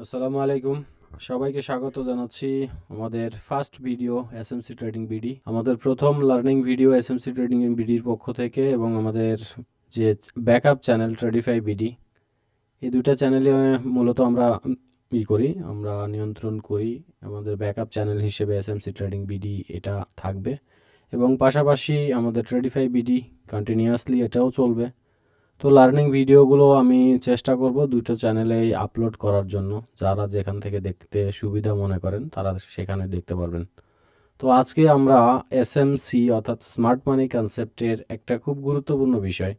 আসসালামু আলাইকুম। সবাইকে স্বাগত জানাচ্ছি আমাদের first video SMC trading BD. আমাদের প্রথম লার্নিং ভিডিও এসএমসি ট্রেডিং বিডির পক্ষ থেকে এবং আমাদের যে ব্যাকআপ চ্যানেল ট্রেডিফাই বিডি, এই দুটা চ্যানেলে মূলত আমরা আমরা নিয়ন্ত্রণ করি। আমাদের ব্যাকআপ চ্যানেল হিসেবে এসএমসি ট্রেডিং বিডি এটা থাকবে এবং পাশাপাশি আমাদের ট্রেডিফাই বিডি কন্টিনিউয়াসলি এটাও চলবে। তো লার্নিং ভিডিওগুলো আমি চেষ্টা করব দুটো চ্যানেলেই আপলোড করার জন্য। যারা যেখান থেকে দেখতে সুবিধা মনে করেন তারা সেখানে দেখতে পারবেন। তো আজকে আমরা এসএমসি অর্থাৎ স্মার্ট মানি কনসেপ্টের একটা খুব গুরুত্বপূর্ণ বিষয়,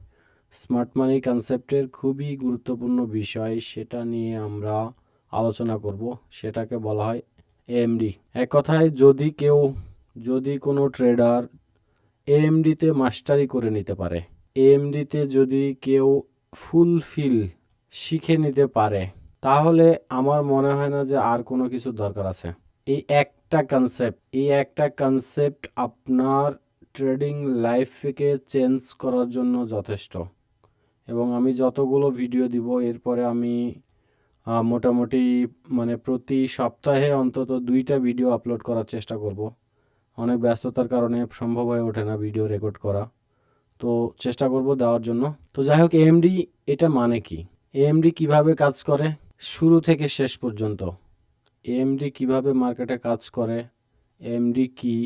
স্মার্ট মানি কনসেপ্টের খুবই গুরুত্বপূর্ণ বিষয়, সেটা নিয়ে আমরা আলোচনা করব। সেটাকে বলা হয় এএমডি। এক কথায় যদি কোনো ট্রেডার এএমডিতে মাস্টারি করে নিতে পারে, এএমডিতে যদি কেউ ফুলফিল শিখে নিতে পারে, তাহলে আমার মনে হয় না যে আর কোনো কিছু দরকার আছে। এই একটা কনসেপ্ট আপনার ট্রেডিং লাইফকে চেঞ্জ করার জন্য যথেষ্ট। এবং আমি যতগুলো ভিডিও দিব এরপরে আমি মোটামুটি প্রতি সপ্তাহে অন্তত 2টা ভিডিও আপলোড করার চেষ্টা করব। অনেক ব্যস্ততার কারণে সম্ভব হয়ে ওঠে না ভিডিও রেকর্ড করা, তো চেষ্টা করব দেওয়ার জন্য। তো যাই হোক, এএমডি এটা মানে কি, এএমডি কিভাবে কাজ করে শুরু থেকে শেষ পর্যন্ত, এএমডি কিভাবে মার্কেটে কাজ করে, এএমডি কি,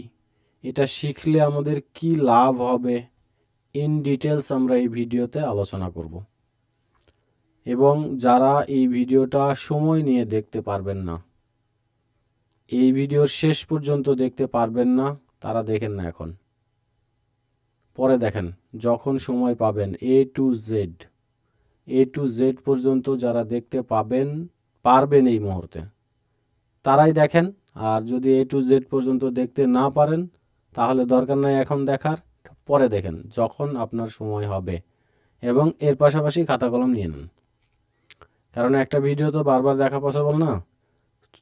এটা শিখলে আমাদের কি লাভ হবে, ইন ডিটেলস আমরা এই ভিডিওতে আলোচনা করব। এবং যারা এই ভিডিওটা সময় নিয়ে দেখতে পারবেন না, এই ভিডিওর শেষ পর্যন্ত দেখতে পারবেন না, তারা দেখেন না এখন, পরে দেখেন যখন সময় পাবেন। এ টু জেড পর্যন্ত যারা দেখতে পারবেন এই মুহূর্তে, তারাই দেখেন। আর যদি এ টু জেড পর্যন্ত দেখতে না পারেন, তাহলে দরকার নাই এখন দেখার, পরে দেখেন যখন আপনার সময় হবে। এবং এর পাশাপাশি খাতা কলম নিয়ে নেন, কারণ একটা ভিডিও তো বারবার দেখা পসিবল না।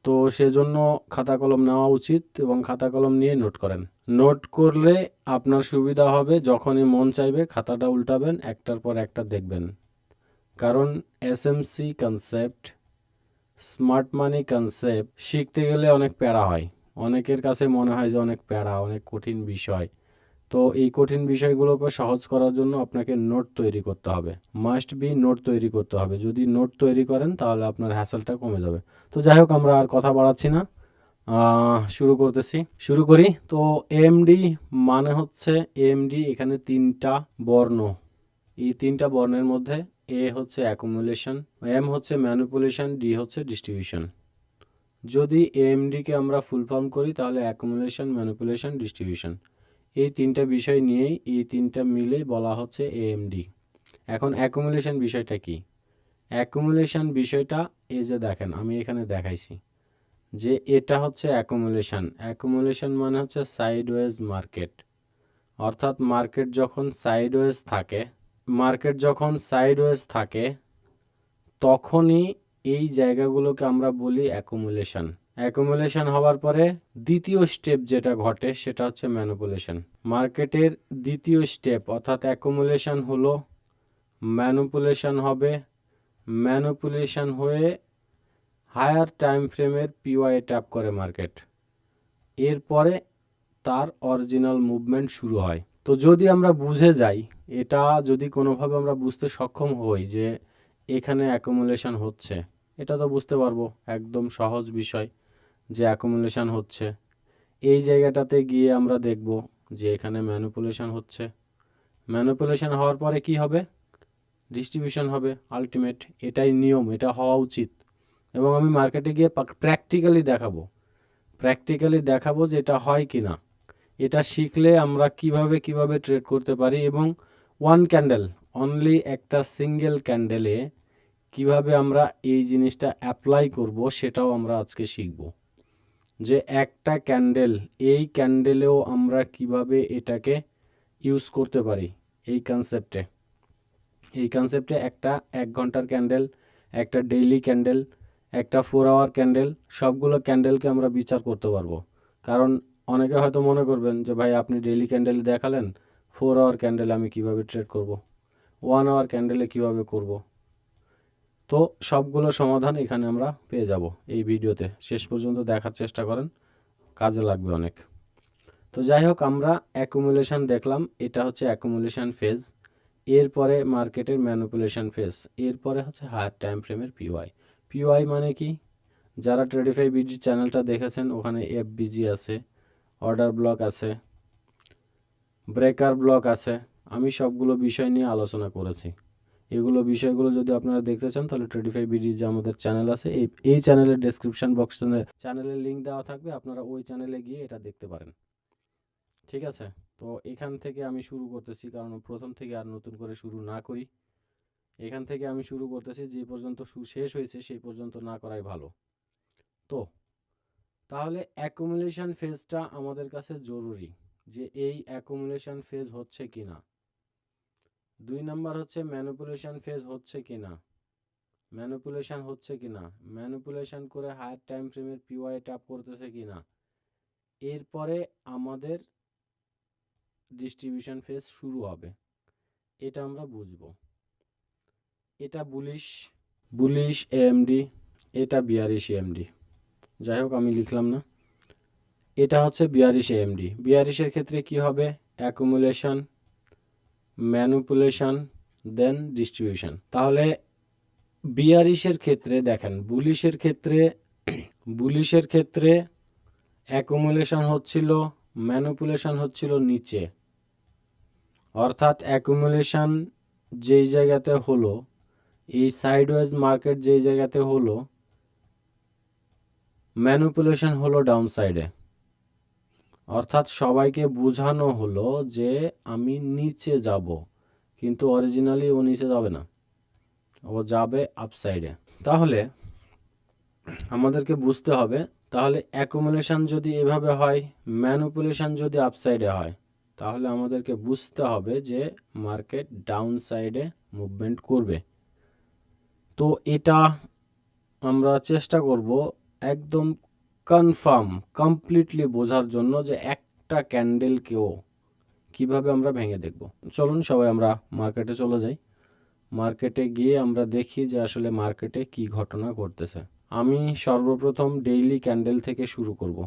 তো সেজন্য খাতা কলম নেওয়া উচিত এবং খাতা কলম নিয়ে নোট করেন। নোট করলে আপনার সুবিধা হবে, যখনই মন চাইবে খাতাটা উল্টাবেন, একটার পর একটা দেখবেন। কারণ এসএমসি কনসেপ্ট, স্মার্ট মানি কনসেপ্ট শিখতে গেলে অনেক প্যারা হয়। অনেকের কাছে মনে হয় যে অনেক প্যারা, অনেক কঠিন বিষয়। তো এই কঠিন বিষয়গুলোকে সহজ করার জন্য আপনাকে নোট তৈরি করতে হবে, মাস্ট বি নোট তৈরি করতে হবে। যদি নোট তৈরি করেন তাহলে আপনার হ্যাসেলটা কমে যাবে। তো যাই হোক, আমরা আর কথা বাড়াচ্ছি না, শুরু করি। তো এএমডি মানে হচ্ছে, এএমডি এখানে 3টা বর্ণ। এই 3টা বর্ণের মধ্যে এ হচ্ছে অ্যাকুমুলেশন, এম হচ্ছে ম্যানিপুলেশন, ডি হচ্ছে ডিস্ট্রিবিউশন। যদি এএমডিকে আমরা ফুল ফর্ম করি তাহলে অ্যাকুমুলেশন, ম্যানিপুলেশন, ডিস্ট্রিবিউশন, এই 3টা বিষয় নিয়েই, এই 3টা মিলেই বলা হচ্ছে এএমডি। এখন অ্যাকুমুলেশন বিষয়টা কি? অ্যাকুমুলেশন বিষয়টা এই যে দেখেন, আমি এখানে দেখাইছি যে এটা হচ্ছে অ্যাকুমুলেশন। অ্যাকুমুলেশন মানে হচ্ছে সাইডওয়েজ মার্কেট। অর্থাৎ মার্কেট যখন সাইডওয়েজ থাকে তখনই এই জায়গাগুলোকে আমরা বলি অ্যাকুমুলেশন। অ্যাকুমুলেশন হওয়ার পরে দ্বিতীয় স্টেপ যেটা ঘটে সেটা হচ্ছে ম্যানিপুলেশন। মার্কেটের দ্বিতীয় স্টেপ অর্থাৎ অ্যাকুমুলেশন হলো, ম্যানিপুলেশন হবে, ম্যানিপুলেশন হয়ে হায়ার টাইম ফ্রেমের পিওয়াই ট্যাপ করে মার্কেট, এরপরে তার অরিজিনাল মুভমেন্ট শুরু হয়। তো যদি আমরা বুঝে যাই, এটা যদি কোনোভাবে আমরা বুঝতে সক্ষম হই যে এখানে অ্যাকুমুলেশন হচ্ছে, এটা তো বুঝতে পারবো, একদম সহজ বিষয় যে অ্যাকুমুলেশন হচ্ছে। এই জায়গাটাতে গিয়ে আমরা দেখব যে এখানে ম্যানিপুলেশন হচ্ছে। ম্যানিপুলেশন হওয়ার পরে কি হবে? ডিস্ট্রিবিউশন হবে আলটিমেট। এটাই নিয়ম, এটা হওয়া উচিত। এবং আমি মার্কেটে গিয়ে প্র্যাকটিক্যালি দেখাবো যে এটা হয় কি না। এটা শিখলে আমরা কিভাবে ট্রেড করতে পারি এবং ওয়ান ক্যান্ডেল, অনলি একটা সিঙ্গেল ক্যান্ডেলে কিভাবে আমরা এই জিনিসটা অ্যাপ্লাই করব, সেটাও আমরা আজকে শিখব। যে একটা ক্যান্ডেল, এই ক্যান্ডেলেও আমরা কিভাবে এটাকে ইউজ করতে পারি। এই কনসেপ্টে একটা 1 ঘন্টার ক্যান্ডেল, একটা ডেইলি ক্যান্ডেল, একটা 4 আওয়ার ক্যান্ডেল, সবগুলো ক্যান্ডেলকে আমরা বিচার করতে পারবো। কারণ অনেকে হয়তো মনে করবেন যে ভাই আপনি ডেইলি ক্যান্ডেল দেখালেন, 4 আওয়ার ক্যান্ডেলে আমি কিভাবে ট্রেড করব, 1 আওয়ার ক্যান্ডেলে কিভাবে করব। তো তো সবগুলো সমাধান এখানে আমরা পেয়ে যাব এই ভিডিওতে। শেষ পর্যন্ত দেখার চেষ্টা করেন, কাজে লাগবে অনেক। তো যাই হোক, আমরা অ্যাকুমুলেশন দেখলাম, এটা হচ্ছে অ্যাকুমুলেশন ফেজ। এরপরে মার্কেটের ম্যানিপুলেশন ফেজ, এরপরে হচ্ছে হায়ার টাইম ফ্রেমের পিওয়াই। পিওয়াই মানে কি? যারা ট্রেডিফাই বিডি চ্যানেলটা দেখেছেন, ওখানে এফবিজি আছে, অর্ডার ব্লক আছে, ব্রেকার ব্লক আছে। আমি সবগুলো বিষয় নিয়ে আলোচনা করেছি। বিষয়গুলো যদি আপনারা দেখতে চান, তাহলে ট্রেডিফাই বিডি যে আমাদের চ্যানেল আছে, এই চ্যানেলের ডেসক্রিপশন বক্সে চ্যানেলের লিঙ্ক দেওয়া থাকবে, আপনারা ওই চ্যানেলে গিয়ে এটা দেখতে পারেন। ঠিক আছে, তো এখান থেকে আমি শুরু করতেছি, কারণ প্রথম থেকে আর নতুন করে শুরু না করি। এখান থেকে আমি শুরু করতেছি, যে পর্যন্ত শেষ হয়েছে সেই পর্যন্ত না করাই ভালো। তো তাহলে অ্যাকুমুলেশন ফেজটা আমাদের কাছে জরুরি, যে এই অ্যাকুমুলেশন ফেজ হচ্ছে কিনা। 2 নাম্বার হচ্ছে ম্যানিপুলেশন ফেজ হচ্ছে কিনা, ম্যানিপুলেশন হচ্ছে কিনা, ম্যানিপুলেশন করে হায়ার টাইম ফ্রেমের পিওয়াই ট্যাপ করতেছে কিনা। এরপরে আমাদের ডিস্ট্রিবিউশন ফেজ শুরু হবে, এটা আমরা বুঝবো। এটা বুলিশ এএমডি, এটা বিয়ারিশ এএমডি। যাই হোক, আমি লিখলাম না। এটা হচ্ছে বিয়ারিশ এএমডি। বিয়ারিশের ক্ষেত্রে কি হবে? অ্যাকুমুলেশন, ম্যানিপুলেশন, দেন ডিস্ট্রিবিউশন। তাহলে বিয়ারিশের ক্ষেত্রে দেখেন, বুলিশের ক্ষেত্রে অ্যাকুমুলেশন হচ্ছিল, ম্যানিপুলেশন হচ্ছিল নিচে। অর্থাৎ অ্যাকুমুলেশন যেই জায়গাতে হলো, এই সাইডওয়েজ মার্কেট যেই জায়গাতে হলো, ম্যানিপুলেশন হলো ডাউন সাইডে। অর্থাৎ সবাইকে বোঝানো হলো যে আমি নিচে যাব, কিন্তু অরিজিনালি ও নিচে যাবে না, ও যাবে আপসাইডে। তাহলে আমাদেরকে বুঝতে হবে, তাহলে অ্যাকুমুলেশন যদি এভাবে হয়, ম্যানিপুলেশন যদি আপসাইডে হয়, তাহলে আমাদেরকে বুঝতে হবে যে মার্কেট ডাউন সাইডে মুভমেন্ট করবে। তো এটা আমরা চেষ্টা করব একদম কমপ্লিটলি বোঝার জন্য, যে একটা ক্যান্ডেলকেও কিভাবে আমরা ভেঙে দেখব। চলুন সবাই আমরা মার্কেটে চলে যাই। মার্কেটে গিয়ে আমরা দেখি যে আসলে মার্কেটে কি ঘটনা ঘটতেছে। আমি সর্বপ্রথম ডেইলি ক্যান্ডেল থেকে শুরু করব।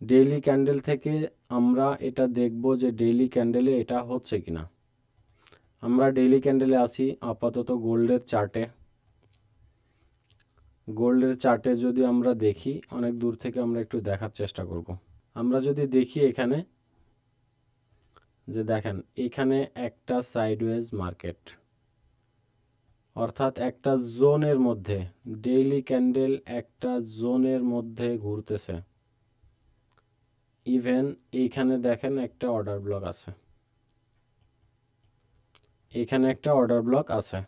ডেইলি ক্যান্ডেল থেকে আমরা এটা দেখব যে ডেইলি ক্যান্ডেলে এটা হচ্ছে কিনা। আমরা ডেইলি ক্যান্ডেলে আছি আপাতত গোল্ডের চার্টে। গোল্ডের চার্টে যদি আমরা দেখি, অনেক দূর থেকে আমরা একটু দেখার চেষ্টা করব। আমরা যদি দেখি এখানে, যে দেখেন এখানে একটা সাইডওয়েজ মার্কেট, অর্থাৎ একটা জোনের মধ্যে, ডেইলি ক্যান্ডেল একটা জোনের মধ্যে ঘুরতেছে। ইভেন এইখানে দেখেন একটা অর্ডার ব্লক আছে, এখানে একটা অর্ডার ব্লক আছে।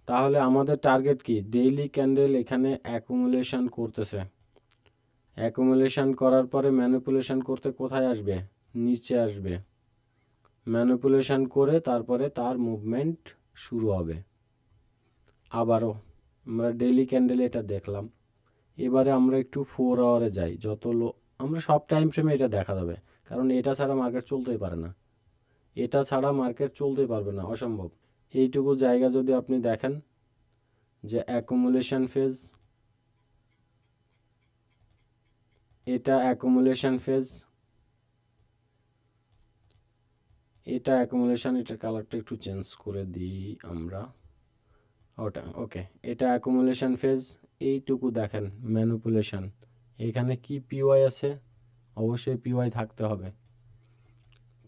তাহলে আমাদের টার্গেট কি? ডেইলি ক্যান্ডেল এখানে অ্যাকুমুলেশন করতেছে। অ্যাকুমুলেশন করার পরে ম্যানিপুলেশন করতে কোথায় আসবে? নিচে আসবে। ম্যানিপুলেশন করে তারপরে তার মুভমেন্ট শুরু হবে। আবারও আমরা ডেইলি ক্যান্ডেলে এটা দেখলাম। এবারে আমরা একটু 4 আওয়ারে যাই। আমরা সব টাইম ফ্রেমে এটা দেখা যাবে, কারণ এটা ছাড়া মার্কেট চলতেই পারে না। এটা ছাড়া মার্কেট চলতেই পারবে না, অসম্ভব। এইটুকু জায়গা যদি আপনি দেখেন, যে অ্যাকুমুলেশন ফেজ, এটা অ্যাকুমুলেশন ফেজ, এটা অ্যাকুমুলেশন। এটার কালারটা একটু চেঞ্জ করে দিই আমরা, ওটা ওকে। এটা অ্যাকুমুলেশন ফেজ, এইটুকু দেখেন ম্যানিপুলেশন। এখানে কি পিওয়াই আছে? অবশ্যই পিওয়াই থাকতে হবে।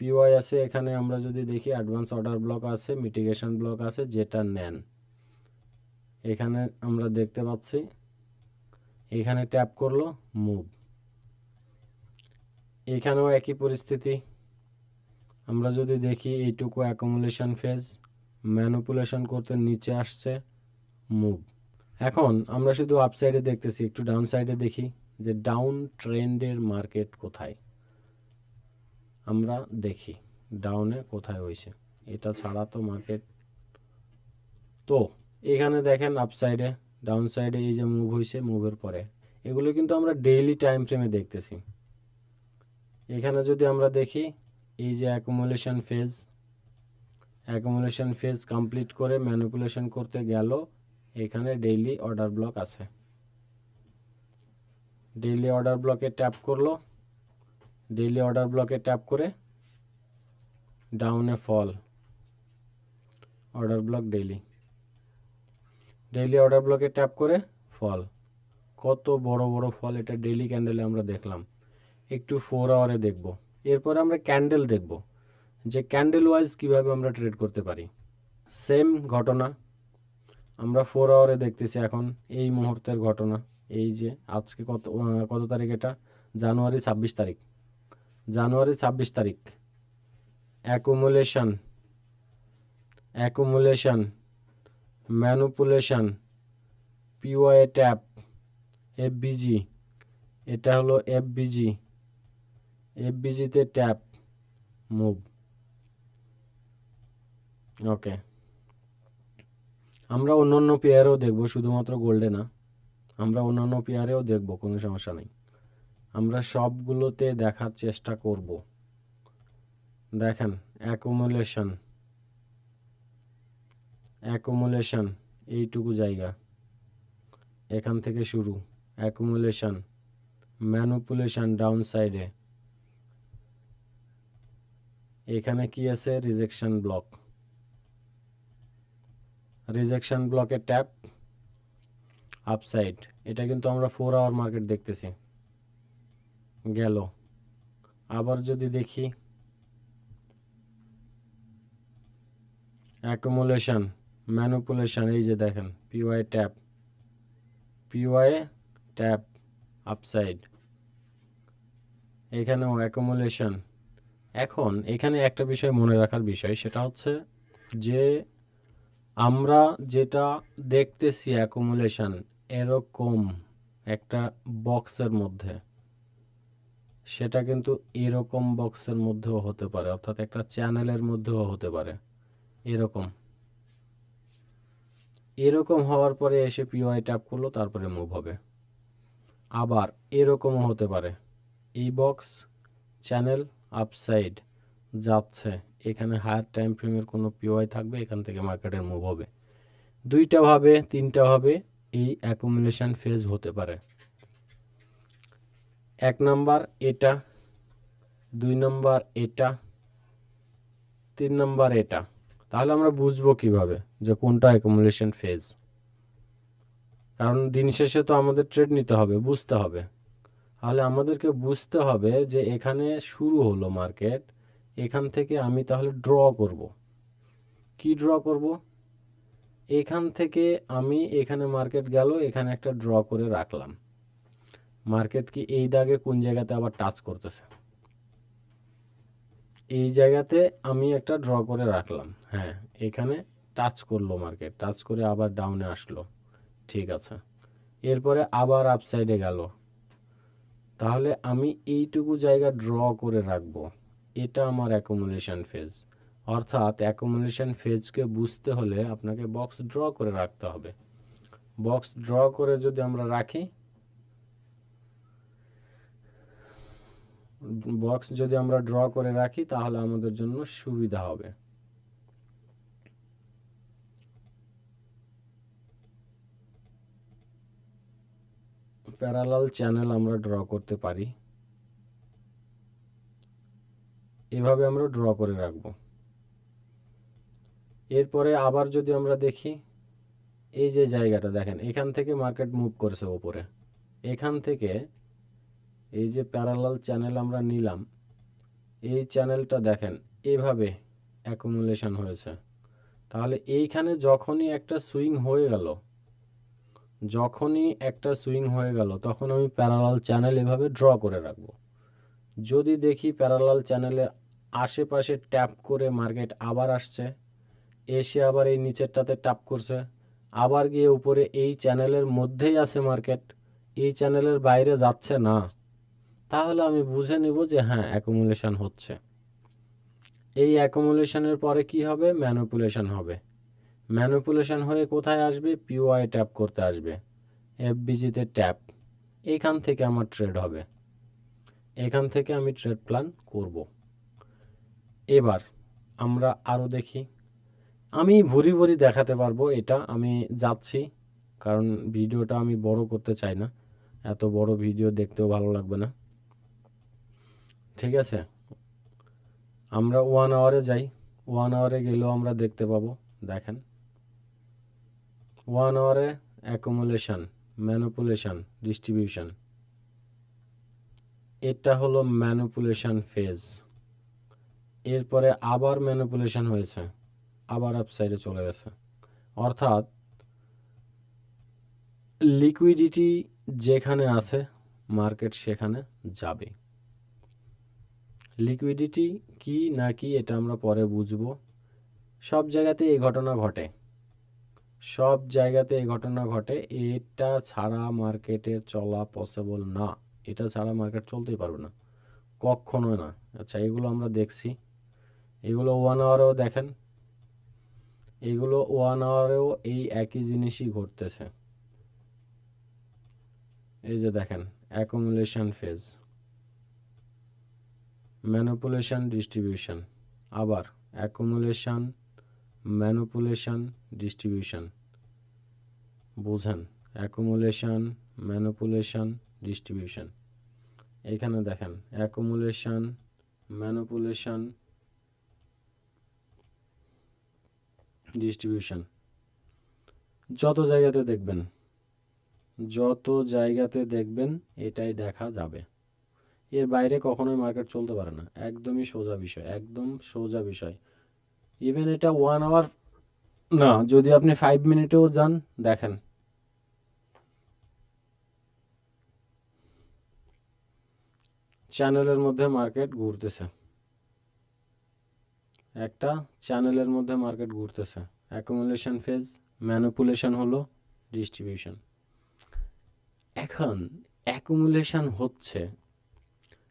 পিওয়াই আছে এখানে। আমরা যদি দেখি অ্যাডভান্স অর্ডার ব্লক আছে, মিটিগেশন ব্লক আছে, যেটা নেন এখানে আমরা দেখতে পাচ্ছি। এখানে ট্যাপ করলো, মুভ। এখানেও একই পরিস্থিতি। আমরা যদি দেখি এইটুকু অ্যাকুমুলেশন ফেজ, ম্যানিপুলেশন করতে নিচে আসছে, মুভ। এখন আমরা শুধু আপসাইডে দেখতেছি, একটু ডাউন সাইডে দেখি যে ডাউন ট্রেন্ডের মার্কেট কোথায়। আমরা দেখি ডাউনে কোথায় হয়েছে, এটা ছাড়া তো মার্কেট। তো এখানে দেখেন আপসাইডে, ডাউন সাইডে এই যে মুভ হয়েছে, মুভের পরে এগুলো কিন্তু আমরা ডেইলি টাইম ফ্রেমে দেখতেছি। এখানে যদি আমরা দেখি, এই যে accumulation phase, accumulation phase complete করে ম্যানিপুলেশন করতে গেল, এখানে ডেইলি অর্ডার ব্লক আছে। ডেইলি অর্ডার ব্লকে ট্যাপ করলো, ডেইলি অর্ডার ব্লকে ট্যাপ করে ডাউনে fall, order block daily, daily order ব্লকে ট্যাপ করে ফল। কত বড় বড় ফল, এটা ডেইলি ক্যান্ডেলে আমরা দেখলাম। একটু 4 আওয়ারে দেখব, এরপরে আমরা ক্যান্ডেল দেখব যে ক্যান্ডেল ওয়াইজ কিভাবে আমরা ট্রেড করতে পারি। সেম ঘটনা আমরা 4 আওয়ারে দেখতেছি এখন, এই মুহূর্তের ঘটনা। এই যে আজকে কত তারিখ, এটা জানুয়ারি 26 তারিখ, জানুয়ারি 26 তারিখ। Accumulation, accumulation, manipulation, PY tap, FBG, এটা হলো এফবিজি, এফবিজিতে ট্যাপ, মুভ। ওকে, আমরা অন্যান্য পেয়ারেও দেখব, শুধুমাত্র গোল্ডে না, আমরা অন্যান্য পেয়ারেও দেখব, কোনো সমস্যা নেই। আমরা সবগুলোতে দেখার চেষ্টা করব। দেখেন অ্যাকুমুলেশন, অ্যাকুমুলেশন এইটুকু জায়গা, এখান থেকে শুরু, অ্যাকুমুলেশন, ম্যানিপুলেশন ডাউন সাইডে, এখানে কি আছে, রিজেকশন ব্লক, রিজেকশন ব্লকে ট্যাপ, আপসাইড। এটা কিন্তু আমরা 4 আওয়ার মার্কেট দেখতেছি, গেল। আবার যদি দেখি অ্যাকুমুলেশন, ম্যানিপুলেশন, এই যে দেখেন PY tap, PY tap, upside, এখানেও অ্যাকুমুলেশন। এখন এখানে একটা বিষয় মনে রাখার বিষয়, সেটা হচ্ছে যে আমরা যেটা দেখতেছি অ্যাকুমুলেশন এরকম একটা বক্সের মধ্যে, সেটা কিন্তু এরকম বক্সের মধ্যেও হতে পারে, অর্থাৎ একটা চ্যানেলের মধ্যেও হতে পারে। এরকম এরকম হওয়ার পরে এসে পিওয়াই ট্যাপ করলো, তারপরে মুভ হবে। আবার এরকমও হতে পারে, এই বক্স চ্যানেল আপসাইড যাচ্ছে, এখানে হায়ার টাইম ফ্রেমের কোনো পিওয়াই থাকবে, এখান থেকে মার্কেটের মুভ হবে। দুইটা ভাবে, তিনটা ভাবে এই অ্যাকুমুলেশন ফেজ হতে পারে। 1 নাম্বার এটা, 2 নাম্বার এটা, 3 নাম্বার এটা। তাহলে আমরা বুঝবো কিভাবে যে কোনটা অ্যাকুমুলেশন ফেজ? কারণ দিন শেষে তো আমাদের ট্রেড নিতে হবে, বুঝতে হবে। তাহলে আমাদেরকে বুঝতে হবে যে এখানে শুরু হলো মার্কেট, এখান থেকে আমি তাহলে ড্র করব। কি ড্র করব? এখান থেকে আমি, এখানে মার্কেট গেল, এখানে একটা ড্র করে রাখলাম। মার্কেট কি এই দাগে কোন জায়গাতে আবার টাচ করতেছে, এই জায়গাতে আমি একটা ড্র করে রাখলাম। হ্যাঁ, এখানে টাচ করলো মার্কেট, টাচ করে আবার ডাউনে আসলো, ঠিক আছে। এরপরে আবার আপসাইডে গেল, তাহলে আমি এইটুকু জায়গা ড্র করে রাখবো, এটা আমার অ্যাকুমুলেশন ফেজ। অর্থাৎ অ্যাকুমুলেশন ফেজকে বুঝতে হলে আপনাকে বক্স ড্র করে রাখতে হবে। বক্স ড্র করে যদি আমরা রাখি, বক্স যদি আমরা ড্র করে রাখি তাহলে আমাদের জন্য সুবিধা হবে। প্যারালাল চ্যানেল আমরা ড্র করতে পারি, এভাবে আমরা ড্র করে রাখব। এরপরে আবার যদি আমরা দেখি, এই যে জায়গাটা দেখেন, এখান থেকে মার্কেট মুভ করেছে উপরে, এখান থেকে এই যে প্যারালাল চ্যানেল আমরা নিলাম, এই চ্যানেলটা দেখেন এভাবে অ্যাকুমুলেশন হয়েছে। তাহলে এইখানে যখনই একটা সুইং হয়ে গেল, যখনই একটা সুইং হয়ে গেল, তখন আমি প্যারালাল চ্যানেল এভাবে ড্র করে রাখবো। যদি দেখি প্যারালাল চ্যানেলে আশেপাশে ট্যাপ করে মার্কেট আবার আসছে, এসে আবার এই নিচেরটাতে ট্যাপ করছে, আবার গিয়ে উপরে এই চ্যানেলের মধ্যেই আছে মার্কেট, এই চ্যানেলের বাইরে যাচ্ছে না, তাহলে আমি বুঝে নিব যে হ্যাঁ অ্যাকুমুলেশন হচ্ছে। এই অ্যাকুমুলেশনের পরে কি হবে? ম্যানিপুলেশন হবে। ম্যানিপুলেশন হয়ে কোথায় আসবে? পিওআই ট্যাপ করতে আসবে, এফবিজিতে ট্যাপ, এখান থেকে আমার ট্রেড হবে, এখান থেকে আমি ট্রেড প্ল্যান করব। এবার আমরা আরও দেখি আমি ভুরি ভুরি দেখাতে পারবো, এটা আমি যাচ্ছি, কারণ ভিডিওটা আমি বড় করতে চাই না, এত বড় ভিডিও দেখতেও ভালো লাগবে না। ঠিক আছে, আমরা 1 আওয়ারে যাই, 1 আওয়ারে গেলেও আমরা দেখতে পাবো। দেখেন 1 আওয়ারে অ্যাকুমুলেশন, ম্যানিপুলেশন, ডিস্ট্রিবিউশন, এটা হলো ম্যানিপুলেশন ফেজ। এরপরে আবার ম্যানিপুলেশন হয়েছে, আবার আপসাইডে চলে গেছে, অর্থাৎ লিকুইডিটি যেখানে আছে মার্কেট সেখানে যাবে। লিকুইডিটি কি না কি এটা আমরা পরে বুঝবো। সব জায়গাতে এই ঘটনা ঘটে, সব জায়গাতে এই ঘটনা ঘটে, এটা ছাড়া মার্কেটের চলা পসিবল না, এটা ছাড়া মার্কেট চলতেই পারবে না, কখনোই না। আচ্ছা, এগুলো আমরা দেখছি, এগুলো 1 আওয়ারেও দেখেন, এগুলো 1 আওয়ারেও এই একই জিনিসই ঘটতেছে। এই যে দেখেন অ্যাকুমুলেশন ফেজ, ম্যানিপুলেশন, ডিস্ট্রিবিউশন, আবার অ্যাকুমুলেশন, ম্যানিপুলেশন, ডিস্ট্রিবিউশন। বুঝেন, অ্যাকুমুলেশন, ম্যানিপুলেশন, ডিস্ট্রিবিউশন। এখানে দেখেন অ্যাকুমুলেশন, ম্যানিপুলেশন, ডিস্ট্রিবিউশন। যত জায়গাতে দেখবেন, যত জায়গাতে দেখবেন এটাই দেখা যাবে, এর বাইরে কখনোই মার্কেট চলতে পারে না, একদমই সোজা বিষয়, একদম সোজা বিষয়। ইভেন এটা 1 আওয়ার না, যদি আপনি 5 মিনিটেও যান, দেখেন চ্যানেলের মধ্যে মার্কেট ঘুরতেছে, একটা চ্যানেলের মধ্যে মার্কেট ঘুরতেছে। অ্যাকুমুলেশন ফেজ, ম্যানিপুলেশন হলো, ডিস্ট্রিবিউশন। এখন অ্যাকুমুলেশন হচ্ছে,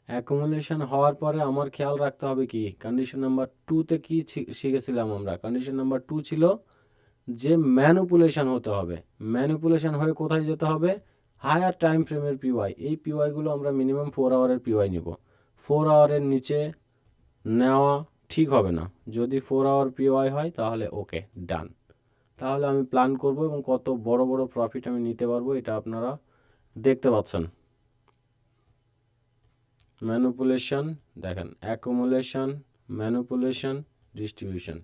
অ্যাকুমুলেশন হওয়ার পরে আমার খেয়াল রাখতে হবে কি, কন্ডিশন নাম্বার 2তে কি শিখেছিলাম আমরা? কন্ডিশন নাম্বার 2 ছিল যে ম্যানিপুলেশন হতে হবে, ম্যানিপুলেশন হয়ে কোথায় যেতে হবে? হায়ার টাইম ফ্রেমের পিওয়াই। এই পিওয়াইগুলো আমরা মিনিমাম 4 আওয়ারের পিওয়াই নিব, 4 আওয়ারের নিচে নেওয়া ঠিক হবে না। যদি 4 আওয়ার পিওয়াই হয় তাহলে ওকে, ডান। তাহলে আমি প্ল্যান করব এবং কত বড় বড় প্রফিট আমি নিতে পারবো এটা আপনারা দেখতে পাচ্ছেন। ম্যানিপুলেশন দেখেন, অ্যাকুমুলেশন, ম্যানিপুলেশন, ডিস্ট্রিবিউশন।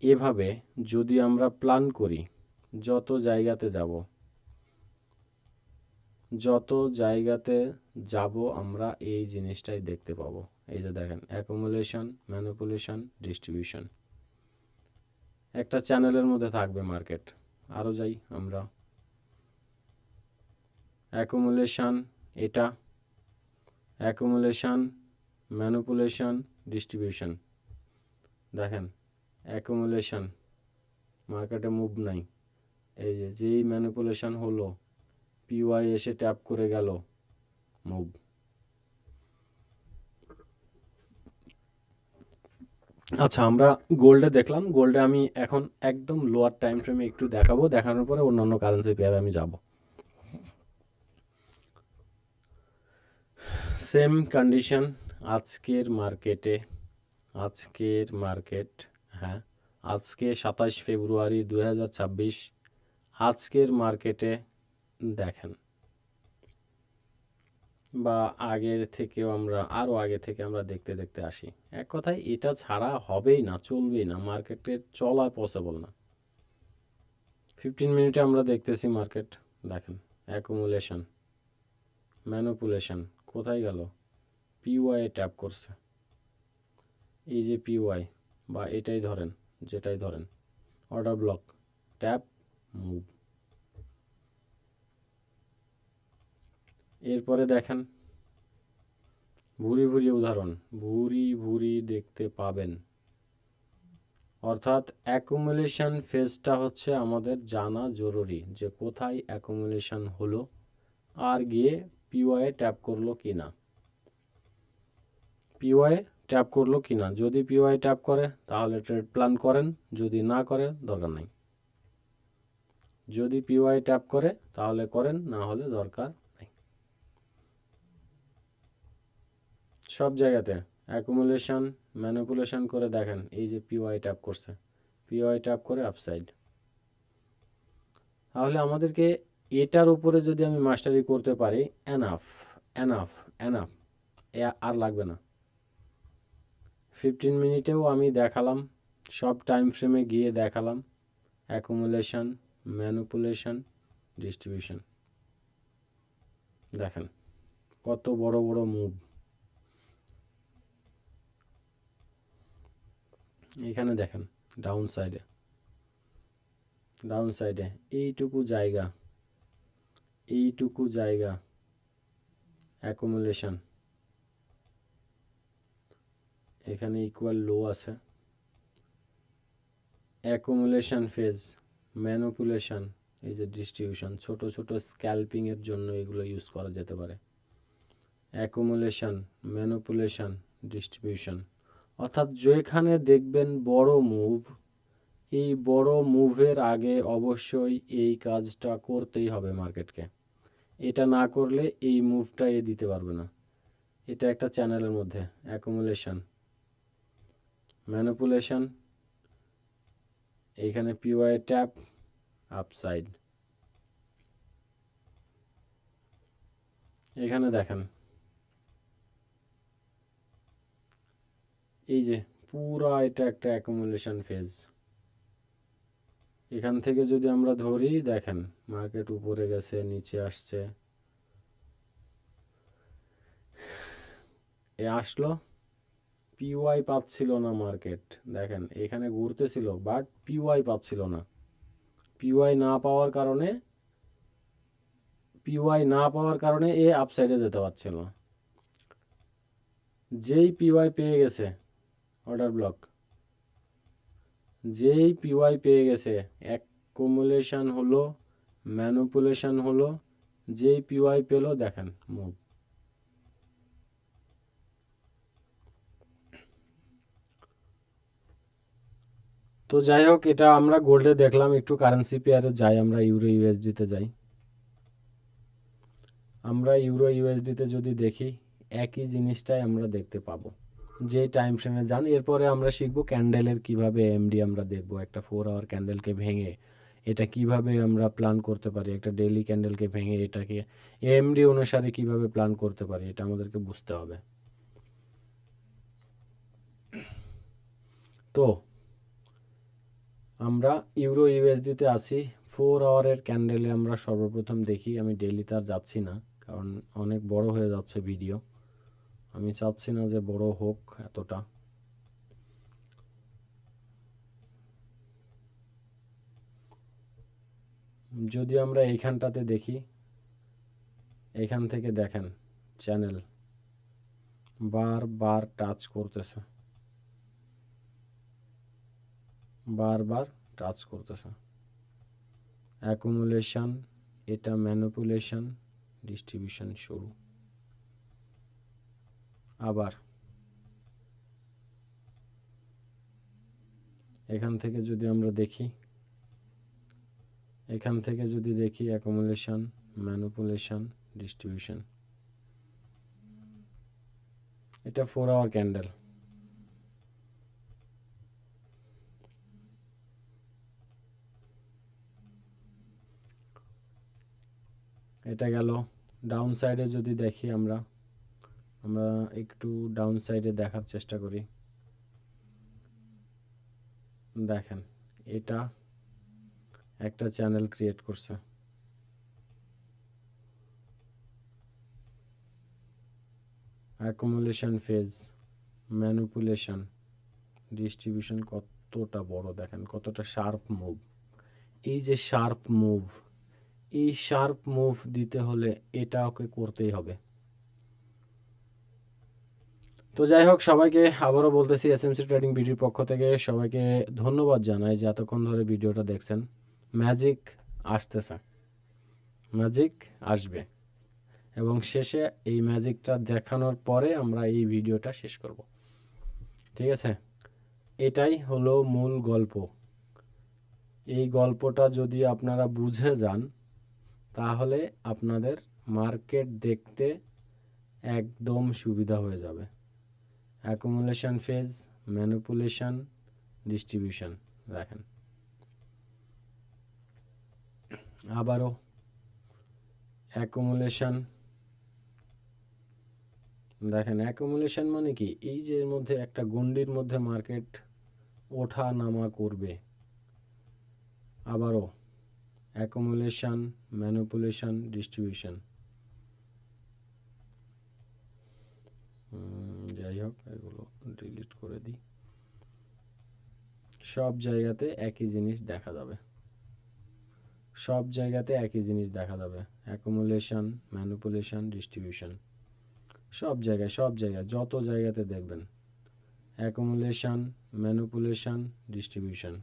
এভাবে যদি আমরা প্ল্যান করি, যত জায়গাতে যাব, যত জায়গাতে যাব আমরা এই জিনিসটাই দেখতে পাবো। এই যে দেখেন অ্যাকুমুলেশন, ম্যানিপুলেশন, ডিস্ট্রিবিউশন, একটা চ্যানেলের মধ্যে থাকবে মার্কেট। আরও যাই আমরা, অ্যাকুমুলেশন, এটা অ্যাকুমুলেশন, ম্যানিপুলেশন, ডিস্ট্রিবিউশন। দেখেন অ্যাকুমুলেশন, মার্কেটে মুভ নাই, এই যে যেই ম্যানিপুলেশন হলো পিওয়াই এসে ট্যাপ করে গেল, মুভ। আচ্ছা, আমরা গোল্ডে দেখলাম, গোল্ডে আমি এখন একদম লোয়ার টাইম ফ্রেমে একটু দেখাবো, দেখানোর পরে অন্যান্য কারেন্সি পেয়ারে আমি যাব। সেম কন্ডিশন আজকের মার্কেটে, আজকের মার্কেট, হ্যাঁ আজকে 27 ফেব্রুয়ারি 2026, আজকের মার্কেটে দেখেন, বা আগের থেকেও আমরা, আরও আগে থেকে আমরা দেখতে দেখতে আসি, এক কথায় এটা ছাড়া হবেই না, চলবেই না, মার্কেটের চলা পসিবল না। 15 মিনিটে আমরা দেখতেছি মার্কেট, দেখেন অ্যাকুমুলেশন, ম্যানিপুলেশন, কোথায় গেল? পিওয়াই ট্যাপ করছে, এই যে পিওয়াই, বা এটাই ধরেন, যেটাই ধরেন, অর্ডার ব্লক, ট্যাপ, মুভ। এরপরে দেখেন ভুরি ভুরি উদাহরণ, ভুরি ভুরি দেখতে পাবেন। অর্থাৎ অ্যাকুমুলেশন ফেজটা হচ্ছে আমাদের জানা জরুরি, যে কোথায় অ্যাকুমুলেশন হলো আর গিয়ে পিওয়াই ট্যাপ করলো কি না, পিওয়াই ট্যাপ করলো কি না। যদি পিওয়াই ট্যাপ করে তাহলে ট্রেড প্ল্যান করেন, যদি না করে দরকার নাই। যদি পিওয়াই ট্যাপ করে তাহলে করেন, না হলে দরকার নাই। সব জায়গাতে অ্যাকুমুলেশন ম্যানিপুলেশন করে দেখেন, এই যে পিওয়াই ট্যাপ করছে, পিওয়াই ট্যাপ করে আপসাইড। তাহলে আমাদেরকে এটার উপরে যদি আমি মাস্টারি করতে পারি, এনাফ এনাফ এনাফ, আর লাগবে না। 15 মিনিটেও আমি দেখালাম, সব টাইম ফ্রেমে গিয়ে দেখালাম অ্যাকুমুলেশন, ম্যানিপুলেশন, ডিস্ট্রিবিউশন। দেখেন কত বড় বড় মুভ। এখানে দেখেন ডাউন সাইডে এইটুকু জায়গা অ্যাকুমুলেশন, এখানে ইকুয়াল লো আছে। অ্যাকুমুলেশন ফেজ, ম্যানিপুলেশন, এই যে ডিস্ট্রিবিউশন, ছোট ছোট স্ক্যাল্পিংয়ের জন্য এগুলো ইউজ করা যেতে পারে। Accumulation, manipulation, distribution. অর্থাৎ যেখানে দেখবেন বড় মুভ, এই বড় মুভের আগে অবশ্যই এই কাজটা করতেই হবে মার্কেটকে। এটা না করলে এই মুভটা দিতে পারবে না। এটা একটা চ্যানেলের মধ্যে অ্যাকুমুলেশন, ম্যানিপুলেশন, এইখানে পিওয়াই ট্যাপ, আপসাইড। এখানে দেখেন এই যে পুরা এটা একটা অ্যাকুমুলেশন ফেজ। এখান থেকে যদি আমরা ধরি, দেখেন মার্কেট উপরে গেছে, নিচে আসছে, আসলো, পিওয়াই পাচ্ছিল না মার্কেট। দেখেন এখানে ঘুরতেছিল, বাট পিওয়াই পাচ্ছিল না। পিওয়াই না পাওয়ার কারণে এ আপসাইডে যেতে পারছিল না। যেই পিওয়াই পেয়ে গেছে, অর্ডার ব্লক, যেই পিওয়াই পেয়ে গেছে, অ্যাকুমুলেশন হলো, ম্যানিপুলেশন হলো, যেই পিওয়াই পেলো, দেখেন মুভ। তো যাই হোক, এটা আমরা গোল্ডে দেখলাম। একটু কারেন্সি পেয়ারে যাই, আমরা ইউরো ইউএসডিতে যাই। আমরা ইউরো ইউএসডিতে যদি দেখি, একই জিনিসটাই আমরা দেখতে পাবো যে টাইম ফ্রেমে যান। এরপরে আমরা শিখবো ক্যান্ডেলের কিভাবে এমডি আমরা দেখবো, একটা 4 আওয়ার ক্যান্ডেলকে ভেঙে এটা কিভাবে আমরা প্ল্যান করতে পারি, একটা ডেইলি ক্যান্ডেলকে ভেঙে এটাকে এমডি অনুসারে কিভাবে প্ল্যান করতে পারি, এটা আমাদেরকে বুঝতে হবে। তো আমরা ইউরো ইউএসডিতে আসি। 4 আওয়ারের ক্যান্ডেলে আমরা সর্বপ্রথম দেখি, আমি ডেইলিতে আর যাচ্ছি না, কারণ অনেক বড় হয়ে যাচ্ছে ভিডিও, আমি চাচ্ছি না যে বড় হোক এতটা। যদি আমরা এইখানটাতে দেখি, এখান থেকে দেখেন চ্যানেল বারবার টাচ করতেছে, অ্যাকুমুলেশন, এটা ম্যানিপুলেশন, ডিস্ট্রিবিউশন শুরু। আবার এখান থেকে যদি আমরা দেখি, অ্যাকুমুলেশন, ম্যানিপুলেশন, ডিস্ট্রিবিউশন। এটা 4 আওয়ার ক্যান্ডেল। এটা গেল ডাউন সাইডে। যদি দেখি আমরা একটু ডাউন সাইডে দেখার চেষ্টা করি। দেখেন এটা একটা চ্যানেল ক্রিয়েট করছে, অ্যাকুমুলেশন ফেজ, ম্যানিপুলেশন, ডিস্ট্রিবিউশন। কতটা বড় দেখেন, কতটা শার্প মুভ। এই যে শার্প মুভ, এই শার্প মুভ দিতে হলে এটা ওকে করতেই হবে। তো যাই হোক, সবাইকে আবারও বলতেছি, এসএমসি ট্রেডিং ভিডিওর পক্ষ থেকে সবাইকে ধন্যবাদ জানাই যে এতক্ষণ ধরে ভিডিওটা দেখছেন। ম্যাজিক আসতেছে, ম্যাজিক আসবে, এবং শেষে এই ম্যাজিকটা দেখানোর পরে আমরা এই ভিডিওটা শেষ করব। ঠিক আছে, এটাই হলো মূল গল্প। এই গল্পটা যদি আপনারা বুঝে যান, তাহলে আপনাদের মার্কেট দেখতে একদম সুবিধা হয়ে যাবে, অ্যাকুমুলেশন ফেজ, ম্যানিপুলেশন, ডিস্ট্রিবিউশন। দেখেন আবারও অ্যাকুমুলেশন। দেখেন অ্যাকুমুলেশন মানে কি, এই যে এর মধ্যে একটা গণ্ডির মধ্যে মার্কেট ওঠা নামা করবে। আবারও অ্যাকুমুলেশন, ম্যানিপুলেশন, ডিস্ট্রিবিউশন। যাই হোক এগুলো ডিলিট করে দিই। সব জায়গাতে একই জিনিস দেখা যাবে, সব জায়গাতে একই জিনিস দেখা যাবে। অ্যাকুমুলেশন, ম্যানিপুলেশন, ডিস্ট্রিবিউশন, সব জায়গায় যত জায়গাতে দেখবেন অ্যাকুমুলেশন, ম্যানিপুলেশন, ডিস্ট্রিবিউশন।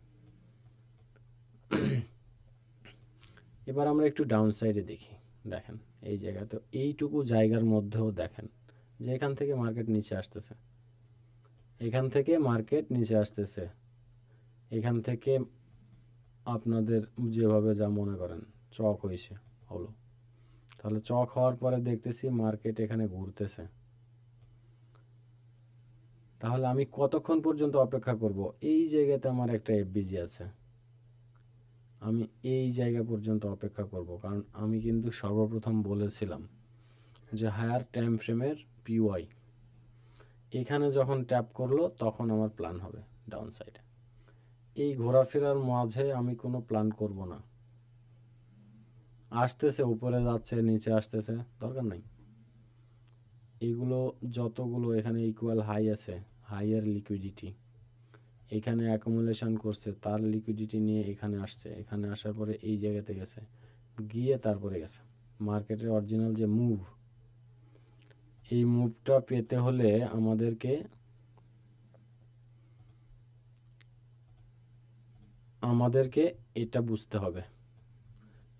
এবার আমরা একটু ডাউন সাইডে দেখি। দেখেন এই জায়গাতে, এইটুকু জায়গার মধ্যেও দেখেন যে এখান থেকে মার্কেট নিচে আসতেছে, এখান থেকে মার্কেট নিচে আসতেছে, এখান থেকে আপনাদের যেভাবে যা মনে করেন চক হয়েছে হলো, তাহলে চক হওয়ার পরে দেখতেছি মার্কেট এখানে ঘুরতেছে। তাহলে আমি কতক্ষণ পর্যন্ত অপেক্ষা করব? এই জায়গাতে আমার একটা এফবিজি আছে, আমি এই জায়গা পর্যন্ত অপেক্ষা করব, কারণ আমি কিন্তু সর্বপ্রথম বলেছিলাম যে হায়ার টাইম ফ্রেমের পিওয়াই এখানে যখন ট্যাপ করলো তখন আমার প্ল্যান হবে ডাউন সাইডে। এই ঘোরাফেরার মাঝে আমি কোনো প্ল্যান করব না। আসতেছে, উপরে যাচ্ছে, নিচে আসতেছে, দরকার নাই। এগুলো যতগুলো এখানে ইকুয়াল হাই আছে, হাইয়ার লিকুইডিটি, এখানে অ্যাকুমুলেশন করছে, তার লিকুইডিটি নিয়ে এখানে আসছে, এখানে আসার পরে এই জায়গাতে গেছে, গিয়ে তারপরে গেছে মার্কেটের অরিজিনাল যে মুভ। এই মুভটা পেতে হলে আমাদেরকে এটা বুঝতে হবে।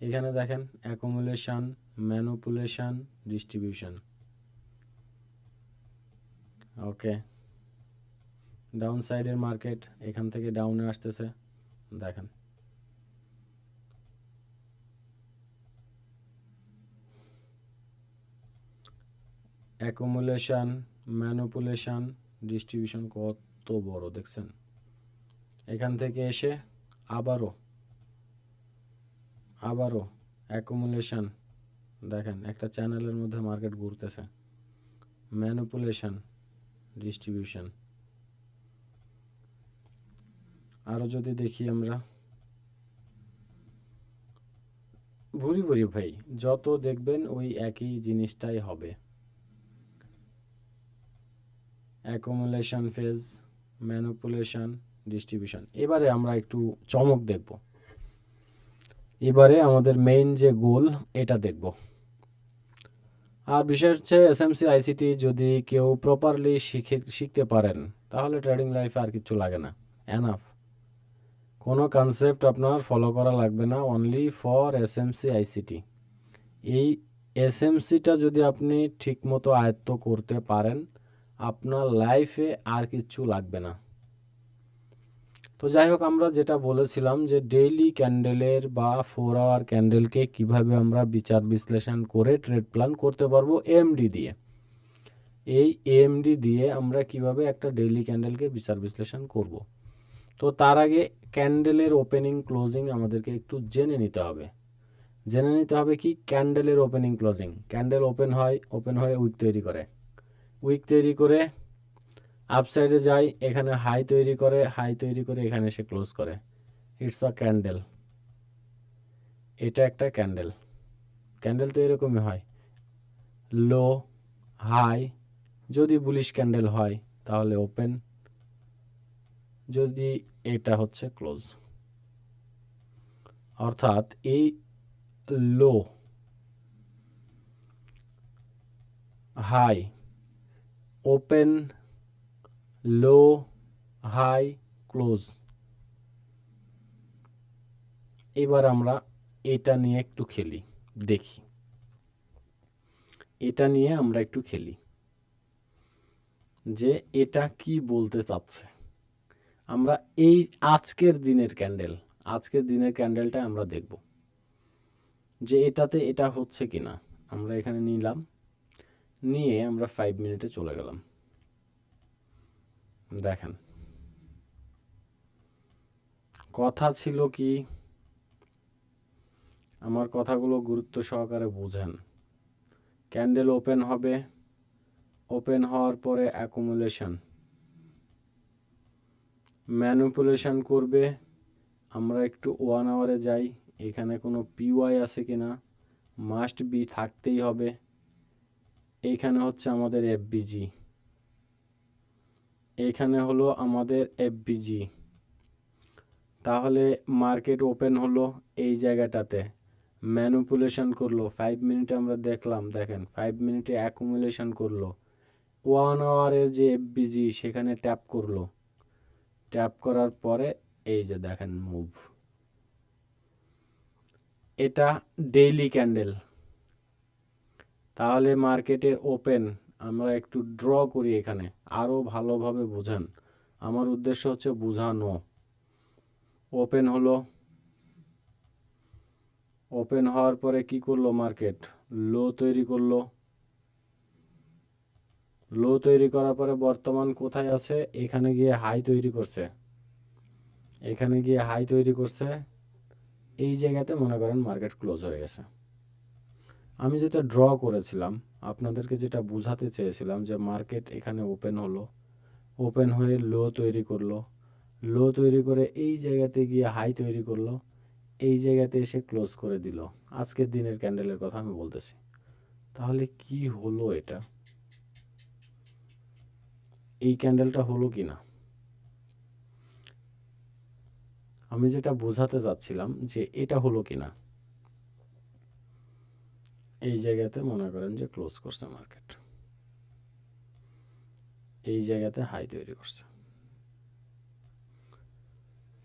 এখানে দেখেন অ্যাকুমুলেশন, ম্যানিপুলেশন, ডিস্ট্রিবিউশন। ওকে, ডাউন সাইডের মার্কেট এখান থেকে ডাউনে আসতেছে, দেখেন অ্যাকুমুলেশন, ম্যানিপুলেশন, ডিস্ট্রিবিউশন কত বড় দেখছেন। এখান থেকে এসে আবারও অ্যাকুমুলেশন, দেখেন একটা চ্যানেলের মধ্যে মার্কেট ঘুরতেছে, ম্যানিপুলেশন, ডিস্ট্রিবিউশন। আরও যদি দেখি আমরা ভুরি ভাই, যত দেখবেন ওই একই জিনিসটাই হবে। Accumulation phase, manipulation, distribution. এবারে আমরা একটু চমক দেখব, এবারে আমাদের মেইন যে গোল এটা দেখব। আর বিশেষ হচ্ছে এসএমসি আইসিটি যদি কেউ প্রপারলি শিখতে পারেন তাহলে ট্রেডিং লাইফে আর কিছু লাগে না, এনাফ। কোনো কনসেপ্ট আপনার ফলো করা লাগবে না, অনলি ফর এসএমসি আইসিটি। এই এসএমসিটা যদি আপনি ঠিকমতো আয়ত্ত করতে পারেন আপনার লাইফে আর কিছু লাগবে না। তো যাই হোক, আমরা যেটা বলেছিলাম যে ডেইলি ক্যান্ডেলের বা 4 আওয়ার ক্যান্ডেলকে কিভাবে আমরা বিচার বিশ্লেষণ করে ট্রেড প্ল্যান করতে পারবো এএমডি দিয়ে। এই এএমডি দিয়ে আমরা কিভাবে একটা ডেইলি ক্যান্ডেলকে বিচার বিশ্লেষণ করব। তো তার আগে ক্যান্ডেলের ওপেনিং ক্লোজিং আমাদেরকে একটু জেনে নিতে হবে। কি ক্যান্ডেলের ওপেনিং ক্লোজিং। ক্যান্ডেল ওপেন হয়ে উইক তৈরি করে আপসাইডে যায়, এখানে হাই তৈরি করে এখানে এসে ক্লোজ করে। It's a candle. এটা একটা ক্যান্ডেল তো এরকমই হয়, লো হাই। যদি বুলিশ ক্যান্ডেল হয় তাহলে ওপেন, যদি এটা হচ্ছে ক্লোজ। অর্থাৎ এই low high, open, low high, close. এবার আমরা এটা নিয়ে একটু খেলি, দেখি এটা নিয়ে আমরা একটু খেলি যে এটা কি বলতে চাচ্ছে। আমরা এই আজকের দিনের ক্যান্ডেলটা আমরা দেখব যে এটাতে এটা হচ্ছে কিনা। আমরা এখানে নিলাম, নিয়ে আমরা 5 মিনিটে চলে গেলাম। দেখেন কথা ছিল কি, আমার কথাগুলো গুরুত্ব সহকারে বুঝেন। ক্যান্ডেল ওপেন হবে, ওপেন হওয়ার পরে অ্যাকুমুলেশন, ম্যানিপুলেশন করবে। আমরা একটু 1 আওয়ারে যাই, এখানে কোনো পিওয়াই আছে কিনা, মাস্ট বি থাকতেই হবে। এইখানে হচ্ছে আমাদের এফবিজি, এখানে হলো আমাদের এফবিজি। তাহলে মার্কেট ওপেন হলো এই জায়গাটাতে, ম্যানিপুলেশন করলো 5 মিনিটে, আমরা দেখলাম দেখেন 5 মিনিটে অ্যাকুমুলেশন করলো। 1 আওয়ারের যে এফবিজি সেখানে ট্যাপ করলো, ট্যাপ করার পরে এই যে দেখেন মুভ। এটা ডেইলি ক্যান্ডেল। তাহলে মার্কেটের ওপেন আমরা একটু ড্র করি, এখানে আরও ভালোভাবে বোঝেন, আমার উদ্দেশ্য হচ্ছে বোঝানো। ওপেন হলো, ওপেন হওয়ার পরে কি করলো মার্কেট, লো তৈরি করলো। লো তৈরি করার পরে বর্তমান কোথায় আছে, এখানে গিয়ে হাই তৈরি করছে, এখানে গিয়ে হাই তৈরি করছে। এই জায়গাতে মনে করেন মার্কেট ক্লোজ হয়ে গেছে। আমি যেটা ড্র করেছিলাম আপনাদেরকে, যেটা বোঝাতে চেয়েছিলাম যে মার্কেট এখানে ওপেন হলো, ওপেন হয়ে লো তৈরি করলো, লো তৈরি করে এই জায়গাতে গিয়ে হাই তৈরি করলো, এই জায়গাতে এসে ক্লোজ করে দিল। আজকের দিনের ক্যান্ডেলের কথা আমি বলতেছি। তাহলে কি হলো, এটা এই ক্যান্ডেলটা হলো কি না, আমি যেটা বোঝাতে যাচ্ছিলাম যে এটা হলো কি না। এই জায়গাতে মনে করেন যে ক্লোজ করছে মার্কেট, এই জায়গাতে হাই তৈরি করছে।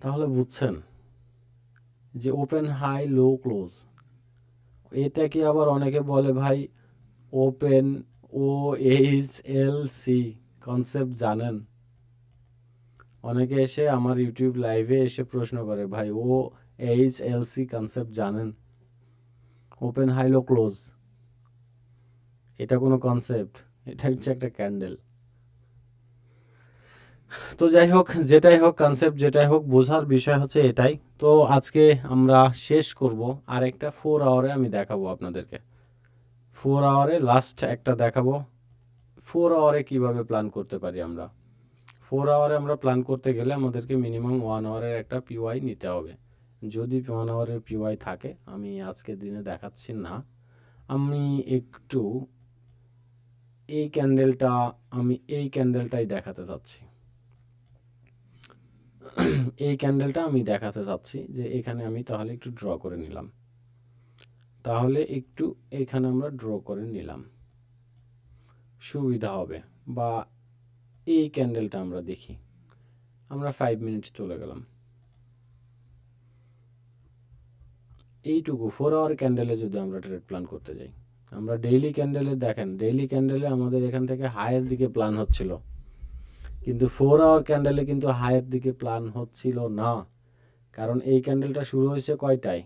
তাহলে বুঝছেন যে ওপেন হাই লো ক্লোজ, এটাকে আবার অনেকে বলে ভাই open O H L C concept জানেন? অনেকে এসে আমার ইউটিউব লাইভে এসে প্রশ্ন করে, ভাই O H L C concept জানেন? ওপেন হাই লো ক্লোজ এটা কোনো কনসেপ্ট? এটা হচ্ছে একটা ক্যান্ডেল। তো যাই হোক, যেটাই হোক কনসেপ্ট, যেটাই হোক বোঝার বিষয় হচ্ছে এটাই। তো আজকে আমরা শেষ করব, আর একটা 4 আওয়ারে আমি দেখাবো আপনাদেরকে। 4 আওয়ারে লাস্ট একটা দেখাবো, 4 আওয়ারে কিভাবে প্ল্যান করতে পারি আমরা। 4 আওয়ারে আমরা প্ল্যান করতে গেলে আমাদেরকে মিনিমাম 1 আওয়ারের একটা পিওয়াই নিতে হবে। যদি 1 আওয়ারের পিওয়াই থাকে, আমি আজকের দিনে দেখাচ্ছি না, আমি একটু এই ক্যান্ডেলটা, আমি এই ক্যান্ডেলটাই দেখাতে চাচ্ছি। এই ক্যান্ডেলটা আমি দেখাতে চাচ্ছি যে এখানে আমি তাহলে একটু ড্র করে নিলাম, তাহলে একটু এখানে আমরা ড্র করে নিলাম, সুবিধা হবে। বা এই ক্যান্ডেলটা আমরা দেখি, আমরা 5 মিনিট চলে গেলাম, এইটুকু 4 আওয়ার ক্যান্ডেলে যদি আমরা ট্রেড প্ল্যান করতে যাই, আমরা ডেইলি ক্যান্ডেলে দেখেন, ডেইলি ক্যান্ডেলে আমাদের এখান থেকে হাইয়ের দিকে প্ল্যান হচ্ছিল, কিন্তু 4 আওয়ার ক্যান্ডেলে কিন্তু হাইয়ের দিকে প্ল্যান হচ্ছিল না। কারণ এই ক্যান্ডেলটা শুরু হয়েছে কয়টায়,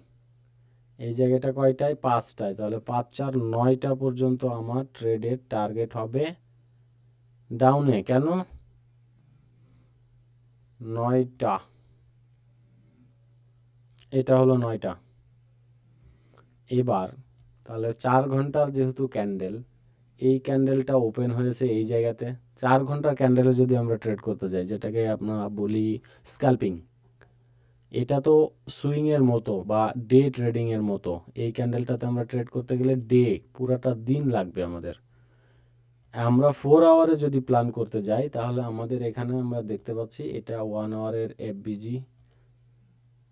এই জায়গাটা কয়টায়, 5টায়। তাহলে 5 4 9টা পর্যন্ত আমার ট্রেডের টার্গেট হবে ডাউনে। কেন 9টা, এটা হলো 9টা। এবার তাহলে 4 ঘন্টার যেহেতু ক্যান্ডেল, এই ক্যান্ডেলটা ওপেন হয়েছে এই জায়গাতে। 4 ঘন্টার ক্যান্ডেলে যদি আমরা ট্রেড করতে যাই, যেটাকে আমরা বলি স্ক্যাল্পিং, এটা তো সুইংয়ের মতো বা ডে ট্রেডিংয়ের মতো। এই ক্যান্ডেলটাতে আমরা ট্রেড করতে গেলে ডে, পুরাটা দিন লাগবে আমাদের। আমরা 4 আওয়ারে যদি প্ল্যান করতে যাই, তাহলে আমাদের এখানে আমরা দেখতে পাচ্ছি এটা 1 আওয়ারের এফবিজি,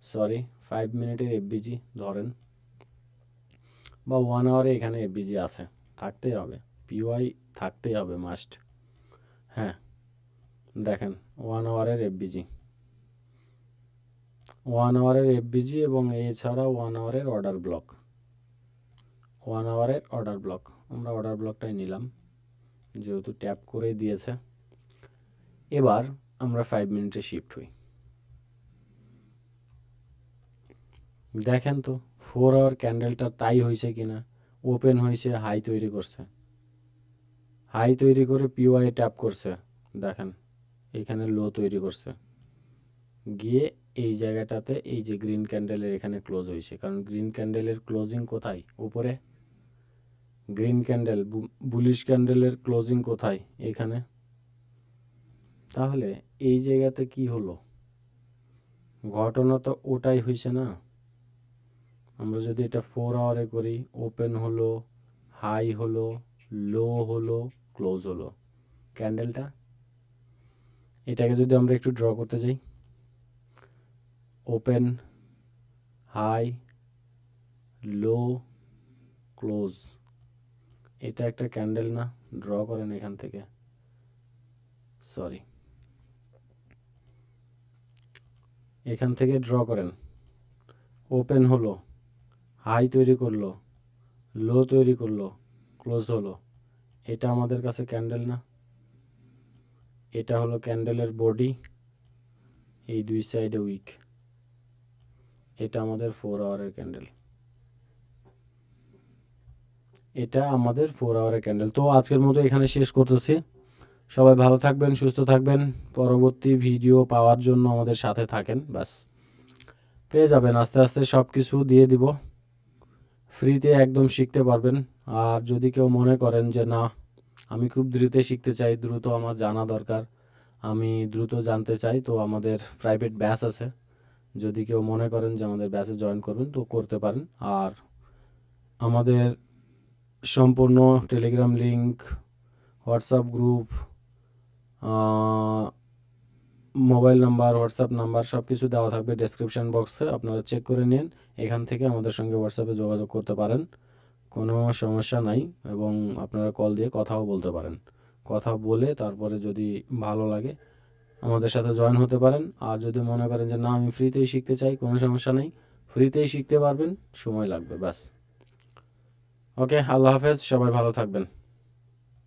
সরি 5 মিনিটের এফবিজি ধরেন, বা 1 আওয়ারে এখানে এফবিজি আছে, থাকতেই হবে, পিওয়াই থাকতেই হবে মাস্ট। হ্যাঁ দেখেন 1 আওয়ারের এফবিজি, 1 আওয়ারের এফবিজি, এবং এছাড়া 1 আওয়ারের অর্ডার ব্লক, 1 আওয়ারের অর্ডার ব্লক। আমরা অর্ডার ব্লকটাই নিলাম, যেহেতু ট্যাপ করে দিয়েছে। এবার আমরা 5 মিনিটে শিফট হই। দেখেন তো 4 আওয়ার ক্যান্ডেলটা তাই হয়েছে কিনা, ওপেন হয়েছে, হাই তৈরি করছে, হাই তৈরি করে পিওয়াই ট্যাপ করছে, দেখেন এখানে লো তৈরি করছে, গিয়ে এই জায়গাটাতে এই যে গ্রিন ক্যান্ডেলের এখানে ক্লোজ হয়েছে, কারণ গ্রিন ক্যান্ডেলের ক্লোজিং কোথায়? উপরে। গ্রিন ক্যান্ডেল বুলিশ ক্যান্ডেলের ক্লোজিং কোথায়? এখানে। তাহলে এই জায়গাতে কি হলো? ঘটনা তো ওটাই হয়েছে না। আমরা যদি এটা 4 আওয়ারে করি, ওপেন হলো, হাই হলো, লো হলো, ক্লোজ হলো, ক্যান্ডেলটা। এটাকে যদি আমরা একটু ড্র করতে যাই, ওপেন, হাই, লো, ক্লোজ, এটা একটা ক্যান্ডেল না? ড্র করেন এখান থেকে, সরি, এখান থেকে ড্র করেন। ওপেন হলো, হাই তৈরি করলো, লো তৈরি করলো, ক্লোজ হলো, এটা আমাদের কাছে ক্যান্ডেল না? এটা হলো ক্যান্ডেলের বডি, এই দুই সাইডে উইক, এটা আমাদের 4 আওয়ারের ক্যান্ডেল, এটা আমাদের 4 আওয়ারের ক্যান্ডেল। তো আজকের মতো এখানে শেষ করতেছি। সবাই ভালো থাকবেন, সুস্থ থাকবেন। পরবর্তী ভিডিও পাওয়ার জন্য আমাদের সাথে থাকেন, ব্যাস পেয়ে যাবেন। আস্তে আস্তে সব কিছু দিয়ে দিব, ফ্রিতে একদম শিখতে পারবেন। আর যদি কেউ মনে করেন যে না, আমি খুব দ্রুত শিখতে চাই, দ্রুত আমার জানা দরকার, আমি দ্রুত জানতে চাই, তো আমাদের প্রাইভেট ব্যাচ আছে। যদি কেউ মনে করেন যে আমাদের ব্যাচে জয়েন করবেন, তো করতে পারেন। আর আমাদের সম্পূর্ণ Telegram link, WhatsApp group, mobile number, WhatsApp number সব কিছু দেওয়া থাকবে ডেসক্রিপশন বক্সে, আপনারা চেক করে নিন। এখান থেকে আমাদের সঙ্গে হোয়াটসঅ্যাপে যোগাযোগ করতে পারেন, কোনো সমস্যা নাই। এবং আপনারা কল দিয়ে কথাও বলতে পারেন, কথা বলে তারপরে যদি ভালো লাগে আমাদের সাথে জয়েন হতে পারেন। আর যদি মনে করেন যে না, আমি ফ্রিতেই শিখতে চাই, কোনো সমস্যা নেই, ফ্রিতেই শিখতে পারবেন, সময় লাগবে, ব্যাস। ওকে, আল্লাহ হাফেজ, সবাই ভালো থাকবেন।